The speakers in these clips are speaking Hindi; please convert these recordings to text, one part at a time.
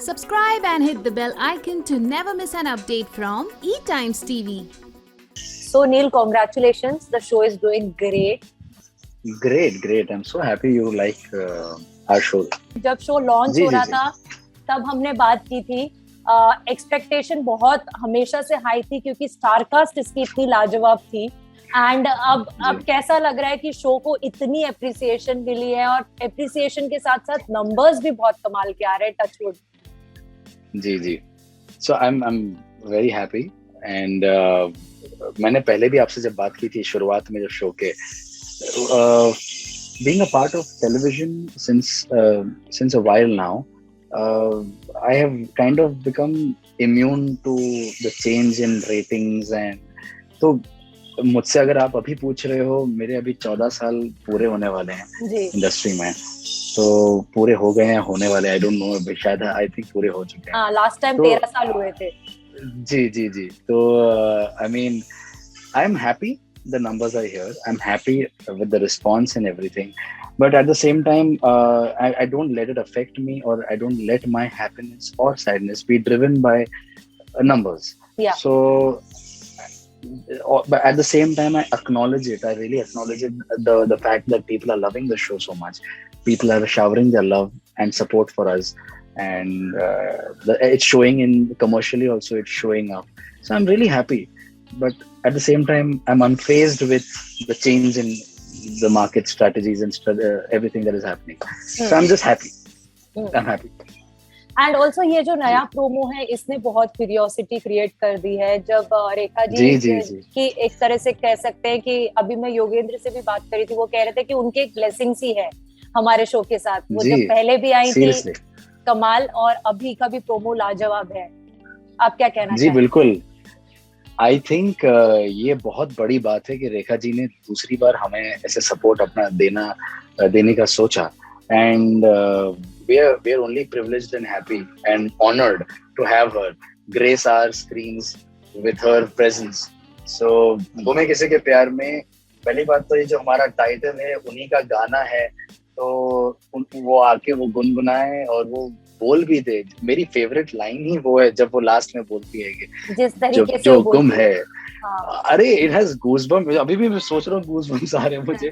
Subscribe and hit the bell icon to never miss an update from eTimes TV. So Neil, congratulations. The show is doing great. Great. I'm so happy you like our show. जब शो लॉन्च हो रहा था तब हमने बात की थी. एक्सपेक्टेशन बहुत हमेशा से हाई थी क्योंकि स्टारकास्ट इसकी इतनी लाजवाब थी. एंड अब कैसा लग रहा है कि शो को इतनी एप्रिसिएशन मिली है और एप्रिसिएशन के साथ साथ नंबर्स भी बहुत कमाल के आ रहे हैं. Touchwood. Ji. So I'm very happy and मैंने पहले भी आपसे जब बात की थी शुरुआत में जब शो के being a part of television since a while now, I have kind of become immune to the change in ratings and तो मुझसे अगर आप अभी पूछ रहे हो, मेरे अभी 14 साल पूरे होने वाले हैं इंडस्ट्री में, तो पूरे हो गए हैं, होने वाले, आई डोंट नो, शायद आई थिंक पूरे हो चुके हैं. लास्ट टाइम 13 साल हुए थे. जी. तो I mean I am happy. The numbers are here. I'm happy with the response and everything, but at the same time, I don't let it affect me, or I don't let my happiness or sadness be driven by numbers. Yeah. So, but at the same time, I acknowledge it. I really acknowledge it, the fact that people are loving the show so much. People are showering their love and support for us, and it's showing in commercially also. It's showing up. So I'm really happy. But at the same time, I'm unfazed with the change in the market strategies and everything that is happening. So I'm just happy. I'm happy. And also ये जो नया प्रोमो है, इसने बहुत क्यूरियोसिटी क्रिएट कर दी है. जब रेखा जी की एक तरह से कह सकते हैं कि अभी मैं योगेंद्र से भी बात करी थी, वो कह रहे थे कि उनके एक ब्लेसिंग्स ही है हमारे शो के साथ. वो जब पहले भी आई थी कमाल, और अभी का भी प्रोमो लाजवाब है. आप क्या कहना जी बिल्कुल. आई थिंक ये बहुत बड़ी बात है कि रेखा जी ने दूसरी बार हमें ऐसे सपोर्ट अपना देने का सोचा. And we are only privileged and happy and honored to have her grace our screens with her presence. So गुमे किसी के प्यार में, पहली बात तो ये जो हमारा टाइटल है उन्हीं का गाना है, तो वो आके वो गुनगुनाए और वो बोल भी दे. मेरी फेवरेट लाइन ही वो है जब वो लास्ट में बोलती है कि जिस तरीके जो गुम है. अरे इट हैज गूज़बम्प. अभी भी मैं सोच रहा हूँ, गूज़बम्प्स आ रहे हैं मुझे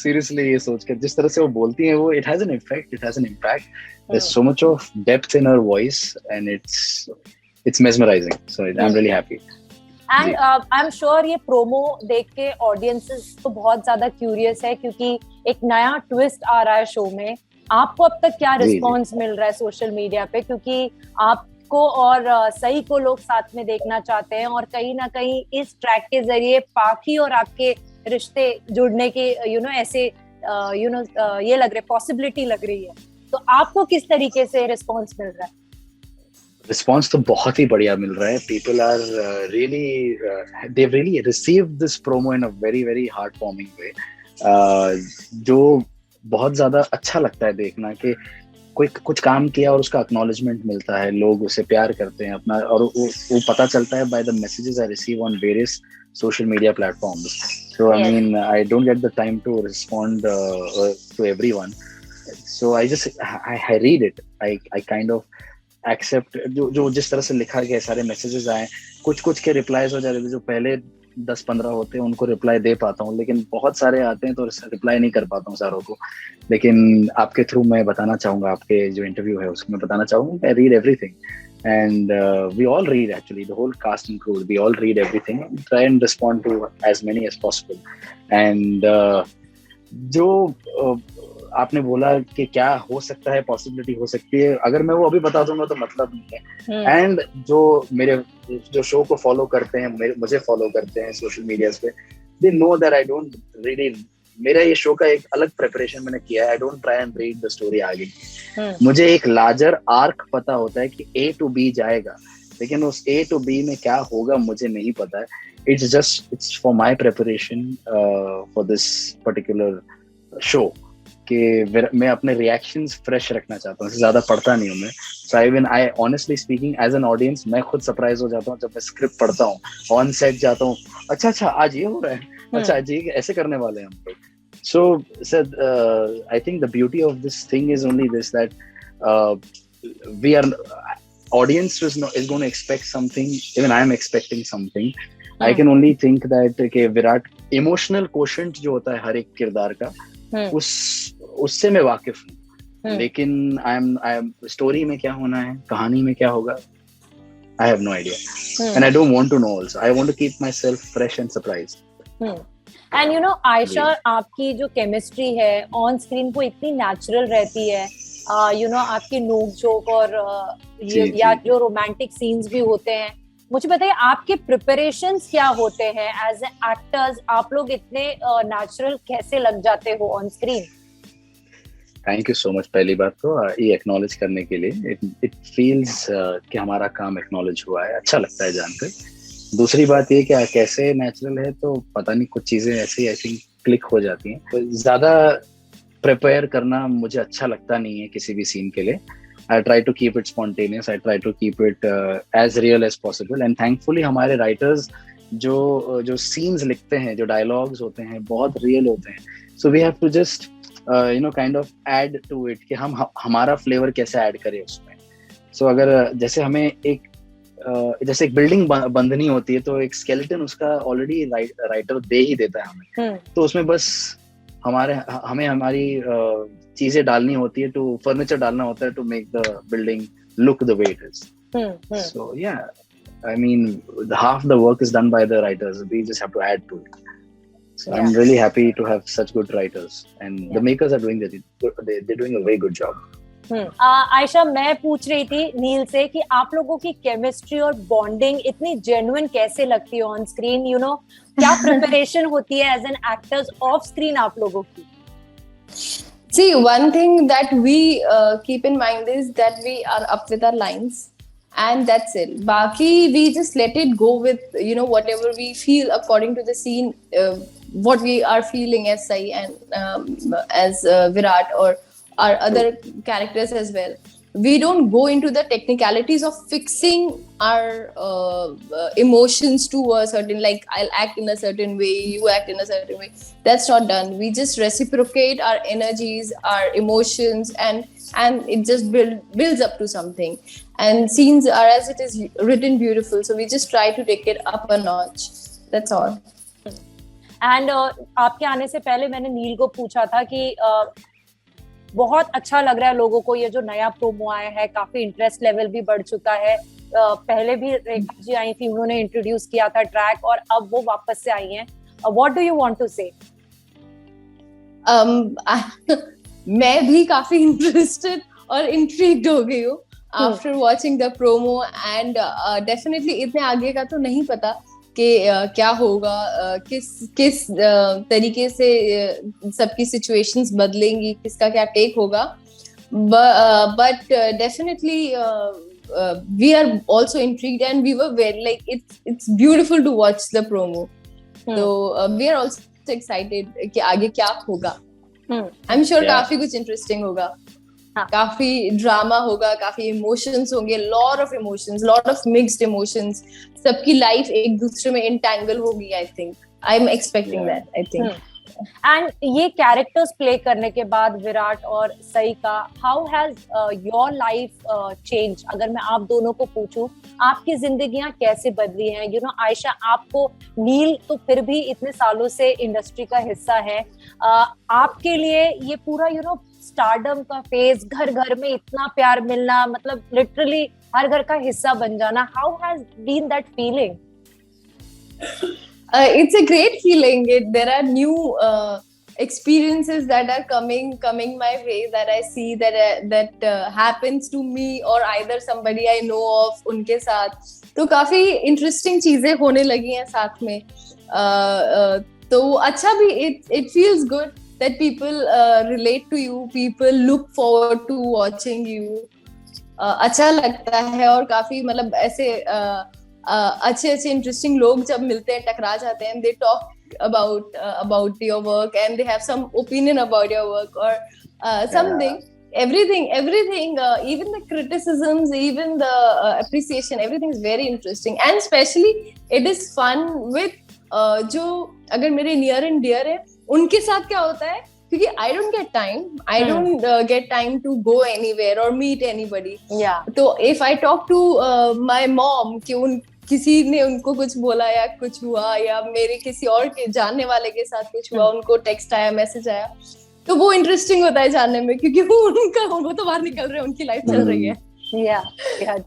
सीरियसली ये सोचकर. जिस तरह से वो बोलती है, वो it has an effect, it has an impact. There is so much of depth in her voice and it's mesmerising. So I am really happy. And I am sure ये प्रोमो देख के ऑडियंसेस तो बहुत ज्यादा क्यूरियस है, क्योंकि एक नया ट्विस्ट आ रहा है शो में. आपको अब तक क्या रिस्पॉन्स मिल रहा है सोशल मीडिया पे, क्योंकि आपको और सही को लोग साथ में देखना चाहते हैं, और कहीं ना कहीं इस ट्रैक के जरिए पाखी और आपके रिश्ते जुड़ने के ऐसे ये लग रहे, पॉसिबिलिटी लग रही है. तो आपको किस तरीके से रिस्पॉन्स मिल रहा है? रिस्पॉन्स तो बहुत ही बढ़िया मिल रहा है. People are they've really received this promo in a very very heartwarming way, जो बहुत ज्यादा अच्छा लगता है देखना कि कोई कुछ काम किया और उसका एक्नॉलेजमेंट मिलता है, लोग उसे प्यार करते हैं अपना, और वो पता चलता है by the messages I receive on various social media platforms. So I mean, I don't get the time to respond to everyone. So I read it. I kind of accept जो जिस तरह से लिखा गया, सारे मैसेजेस आए, कुछ के रिप्लाईज हो जाते हैं, जो पहले 10-15 होते हैं उनको रिप्लाई दे पाता हूँ, लेकिन बहुत सारे आते हैं तो रिप्लाई नहीं कर पाता हूँ सारों को. लेकिन आपके थ्रू मैं बताना चाहूँगा, आपके जो इंटरव्यू है उसमें बताना चाहूँगा, I read everything. And we all read, actually, the whole cast and crew, we all read everything and try and respond to as many as possible. And जो आपने बोला कि क्या हो सकता है, पॉसिबिलिटी हो सकती है, अगर मैं वो अभी बता दूंगा तो मतलब नहीं है. एंड जो शो को फॉलो करते हैं, मुझे फॉलो करते हैं सोशल मीडिया पे, they know that I don't really, मेरा ये शो का एक अलग प्रिपरेशन मैंने किया है. I don't try and read the story आगे. मुझे एक लार्जर आर्क पता होता है कि A to B जाएगा, लेकिन उस A to B में क्या होगा मुझे नहीं पता है. It's for my preparation for this particular show कि मैं अपने रिएक्शंस फ्रेश रखना चाहता हूँ, ज्यादा पढ़ता नहीं हूँ मैं. So I honestly speaking as an audience, मैं खुद सरप्राइज हो जाता हूँ जब मैं स्क्रिप्ट पढ़ता हूँ, ऑन सेट जाता हूँ, अच्छा आज ये हो रहा है, अच्छा जी ऐसे करने वाले हैं हम लोग. So I think the beauty of this thing is only this, that we are audience is going to expect something, even I am expecting something. I can only think that कि विराट emotional quotient जो होता है हर एक किरदार का, उससे मैं वाकिफ हूँ, लेकिन I am story में क्या होना है, कहानी में क्या होगा, I have no idea, and I don't want to know also. I want to keep myself fresh and surprised. And you know, Ayesha, आपकी जो केमिस्ट्री है ऑन स्क्रीन वो इतनी नेचुरल रहती है, you know, आपकी नोक झोंक और या जो रोमांटिक सीन्स भी होते हैं, मुझे बताइए आपके प्रिपरेशंस क्या होते हैं एज एन एक्टर्स, आप लोग इतने नेचुरल कैसे लग जाते हो on screen? Thank you so much, पहली बात तो ये एक्नॉलेज करने के लिए, इट फील्स कि हमारा काम एक्नॉलेज हुआ है, अच्छा लगता है जानकर। दूसरी बात ये कि कैसे नेचुरल है तो पता नहीं, कुछ चीजें ऐसी आई थिंक क्लिक हो जाती हैं, तो ज्यादा प्रिपेयर करना मुझे अच्छा लगता नहीं है किसी भी सीन के लिए। I try to keep it spontaneous, I try to keep it as real as possible, and thankfully हमारे writers जो scenes लिखते हैं, जो dialogues होते हैं, बहुत real होते हैं, so we have to just you know kind of add to it कि हम हमारा flavor कैसे add करें उसमें। so अगर जैसे हमें जैसे एक बिल्डिंग बंधनी होती है तो एक skeleton उसका already राइटर दे ही देता है हमें, तो उसमें बस हमें हमारी चीजें डालनी होती है, तो फर्नीचर डालना होता है to make the building look the way it is. So yeah, I mean half the work is done by the writers, we just have to add to it. So I'm really happy to have such good writers, and the makers are doing they're doing a very good job. Ayesha, मैं पूछ रही थी नील से कि आप लोगों की केमिस्ट्री और बॉन्डिंग इतनी जेन्युइन कैसे लगती है ऑन स्क्रीन, यू नो, क्या प्रिपरेशन होती है as an actors off screen आप लोगों की? See, one thing that we keep in mind is that we are up with our lines, and that's it. Baki, we just let it go with, you know, whatever we feel according to the scene, what we are feeling as Sai and as Virat or our other characters as well. We don't go into the technicalities of fixing our emotions to a certain, like I'll act in a certain way, you act in a certain way. That's not done. We just reciprocate our energies, our emotions, and it just builds up to something. And scenes are as it is written beautiful, so we just try to take it up a notch. That's all. And आपके आने से पहले मैंने नील को पूछा था कि बहुत अच्छा लग रहा है लोगों को ये जो नया प्रोमो आया है, काफी इंटरेस्ट लेवल भी बढ़ चुका है, पहले भी रेखा जी आई थी, उन्होंने इंट्रोड्यूस किया था ट्रैक, और अब वो वापस से आई हैं। What do you want to say? मैं भी काफी इंटरेस्टेड और इंट्रिग्ड हो गई हूँ after watching the promo, and definitely इतने आगे का तो नहीं पता कि क्या होगा, किस तरीके से सबकी सिचुएशंस बदलेंगी, किसका क्या टेक होगा, but definitely we are also intrigued, and we were very like it's beautiful to watch the promo. So we are also excited कि आगे क्या होगा। I'm sure काफी कुछ interesting होगा, काफी ड्रामा होगा, काफी इमोशंस होंगे, lot of mixed emotions, सबकी लाइफ एक दूसरे में entangle होगी। I think I'm expecting that. I think. And ये कैरेक्टर्स प्ले करने के बाद विराट और सई का, how has your life change? अगर मैं आप दोनों को पूछूं, आपकी जिंदगियां कैसे बदली हैं? यू नो आयशा, आपको, नील तो फिर भी इतने सालों से इंडस्ट्री का हिस्सा है, आपके लिए ये पूरा यू नो स्टारडम का फेज, घर घर में इतना प्यार मिलना, मतलब लिटरली हर घर का हिस्सा बन जाना, how has been that feeling? It's a great feeling. There are new experiences that are coming my way, that I see that happens to me or either somebody I know of उनके साथ, तो काफी interesting चीजें होने लगी हैं साथ में, तो अच्छा भी, it feels good that people relate to you, people look forward to watching you, अच्छा लगता है। और काफी मतलब ऐसे अच्छे इंटरेस्टिंग लोग जब मिलते हैं, टकरा जाते हैं, they talk about your work and they have some opinion about your work or something. Everything, even the criticisms, even the appreciation, everything is very interesting, and especially it is fun with जो अगर मेरे near and dear है, उनके साथ क्या होता है क्योंकि I don't get time. I don't get time to go anywhere or meet anybody. Yeah. तो if I talk to my mom कि किसी ने उनको कुछ बोला या कुछ हुआ या मेरे किसी और के जानने वाले के साथ कुछ हुआ, उनको टेक्स्ट आया, मैसेज आया, तो वो इंटरेस्टिंग होता है जानने में, क्योंकि वो तो बाहर निकल रहे हैं, उनकी लाइफ चल रही है. Yeah,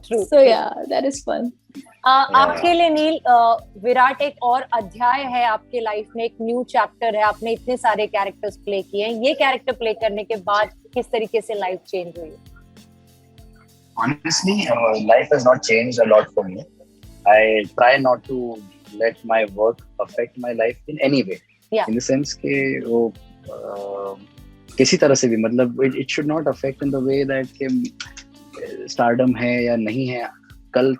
true. So yeah, that is fun. आपके लिए नील, विराट एक और अध्याय है आपके लाइफ में, एक न्यू चैप्टर है. आपने इतने सारे कैरेक्टर्स प्ले किए हैं. ये कैरेक्टर प्ले करने के बाद किस तरीके से लाइफ चेंज हुई? Honestly, life has not changed a lot for me. I try not to let my work affect my life in any way. Yeah. In the sense कि वो किसी तरह से भी, मतलब it should not affect in the way that कि stardom है या नहीं है, कल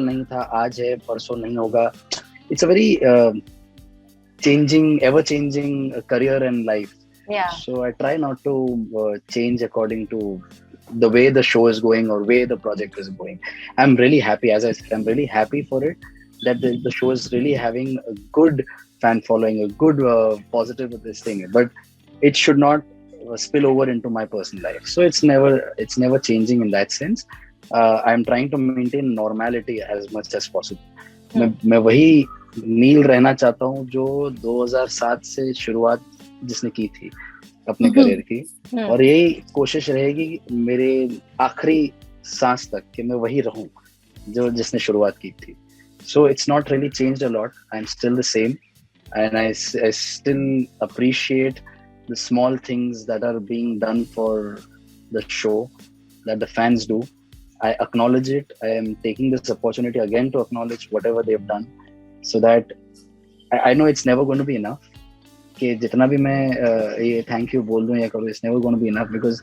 नहीं था, आज है, परसों नहीं होगा. It's a very ever changing career and life. Yeah. So I try not to change according to the way the show is going or way the project is going. I'm really happy, as I said, I'm really happy for it, that the show is really having a good fan following, a good positive of this thing, but it should not spill over into my personal life. So it's never changing in that sense. I'm trying to maintain normality as much as possible. मैं वही नील रहना चाहता हूँ जो 2007 से शुरुआत जिसने की थी अपने करियर की, और यही कोशिश रहेगी मेरे आखिरी सांस तक कि मैं वही रहूं जो जिसने शुरुआत की थी. So it's not really changed a lot. I'm still the same, and I still appreciate the small things that are being done for the show, that the fans do. I acknowledge it. I am taking this opportunity again to acknowledge whatever they've done, so that I know it's never going to be enough. कि जितना भी मैं ये थैंक यू बोल दूं या करूं, it's never going to be enough, because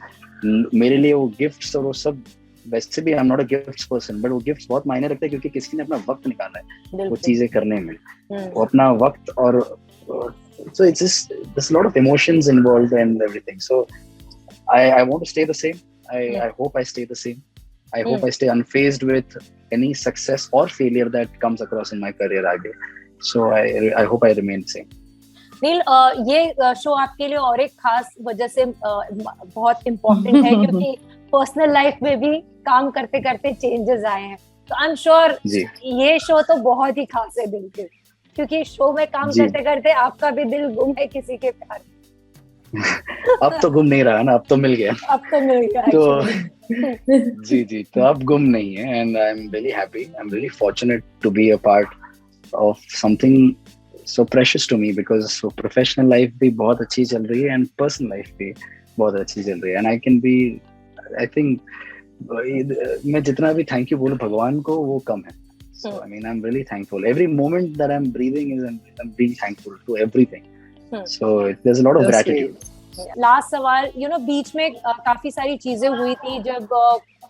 मेरे लिए वो गिफ्ट्स और वो सब, वैसे भी I am not a gifts person, but वो गिफ्ट्स बहुत मायने रखते हैं क्योंकि किसी ने अपना वक्त निकाला है वो चीजें करने में, वो अपना वक्त, और so it's just there's a lot of emotions involved and everything. So I want to stay the same. I hope I stay the same. I hope I stay unfazed with any success or failure that comes across in my career आगे. So I hope I remain the same. नील, ये शो आपके लिए और एक खास वजह से बहुत इम्पोर्टेंट है क्योंकि पर्सनल लाइफ में भी काम करते करते चेंजेस आए हैं. तो आई एम श्योर ये शो तो बहुत ही खास है दिल के, क्योंकि शो में काम करते करते आपका भी दिल गुम है किसी के प्यार में. अब तो गुम नहीं रहा ना, अब तो मिल गया. तो जी तो अब गुम नहीं है, and I am really happy, I am really fortunate to be a part of something so precious to me, because so professional life भी बहुत अच्छी चल रही है and personal life भी बहुत अच्छी चल रही है, and I can be, I think मैं जितना भी thank you बोलूं भगवान को वो कम है. So I mean I'm really thankful. Every moment that I'm breathing is I'm being thankful to everything. So there's a lot of gratitude. Last सवाल, बीच में काफी सारी चीजें हुई थी जब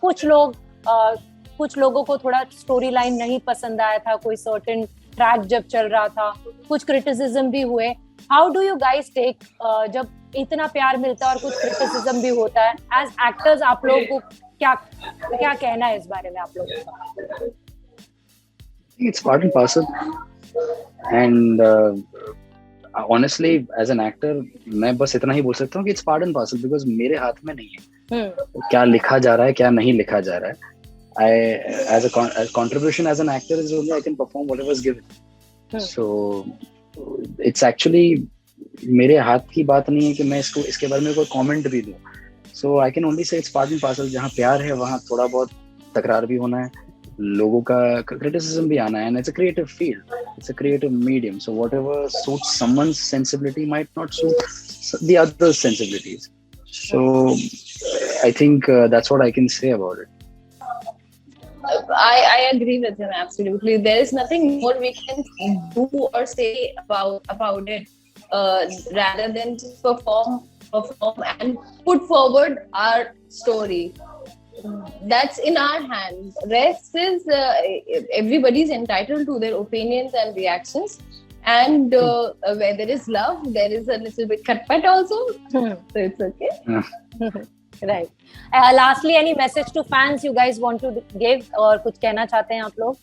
कुछ लोगों को थोड़ा स्टोरी लाइन नहीं पसंद आया था, कोई सर्टेन ट्रैक जब चल रहा था, कुछ क्रिटिसिज्म भी हुए. How do you guys take जब इतना प्यार मिलता है और कुछ क्रिटिसिज्म भी होता है, एज एक्टर्स आप लोगों को क्या कहना है इस बारे में आप लोगों का? It's part and parcel, and honestly as an actor मैं बस इतना ही बोल सकता हूँ कि it's part and parcel, because मेरे हाथ में नहीं है क्या लिखा जा रहा है क्या नहीं लिखा जा रहा है. As a contribution as an actor is only I can perform whatever is given. So it's actually मेरे हाथ की बात नहीं है कि मैं इसके बारे में कोई comment भी दूं. So I can only say it's part and parcel. जहाँ प्यार है वहाँ थोड़ा बहुत तकरार भी होना है, लोगों का criticism भी आना है, and it's a creative field, it's a creative medium. So whatever suits someone's sensibility might not suit the other's sensibilities. So I think that's what I can say about it. I agree with him absolutely. There is nothing more we can do or say about it, rather than just perform and put forward our story. That's in our hands. Rest is everybody's entitled to their opinions and reactions. And where there is love, there is a little bit cut also. So it's okay. Right. Lastly, any message to fans you guys want to give, और कुछ कहना चाहते हैं आप लोग?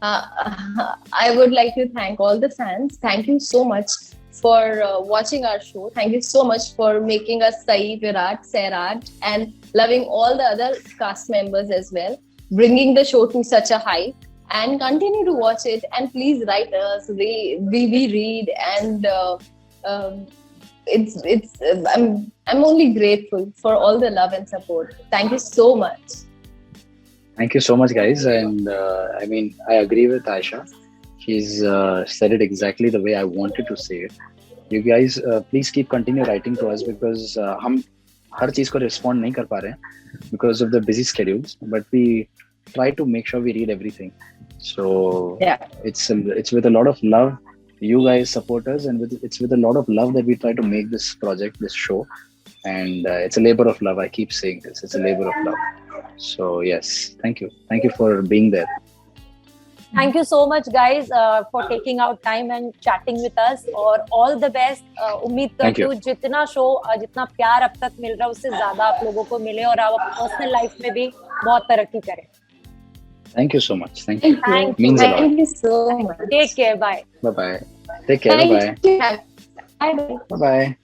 I would like to thank all the fans. Thank you so much for watching our show. Thank you so much for making us Sai, Virat, Sairaj, and loving all the other cast members as well, bringing the show to such a height. And continue to watch it, and please write us. We read, and I'm only grateful for all the love and support. Thank you so much. Thank you so much, guys. And I mean, I agree with Aisha. She's said it exactly the way I wanted to say it. You guys, please continue writing to us, because हम हर चीज को respond नहीं कर पा रहे हैं because of the busy schedules. But we try to make sure we read everything. So Yeah. it's with a lot of love you guys support us, and it's with a lot of love that we try to make this project, this show. And it's a labor of love. I keep saying this. It's a labor of love. So yes, thank you for being there. Thank you so much, guys, for taking out time and chatting with us. और all the best. उम्मीद Thank करती you. हूँ जितना शो, जितना प्यार अब तक मिल रहा है, उससे ज्यादा आप लोगों को मिले और आप पर्सनल लाइफ में भी बहुत तरक्की करें. Thank you so much. Thank you. Thank you. Means a lot. Thank you so much. Take care. Bye. Bye bye. Take care. Bye bye. Thank you. Bye. Bye bye.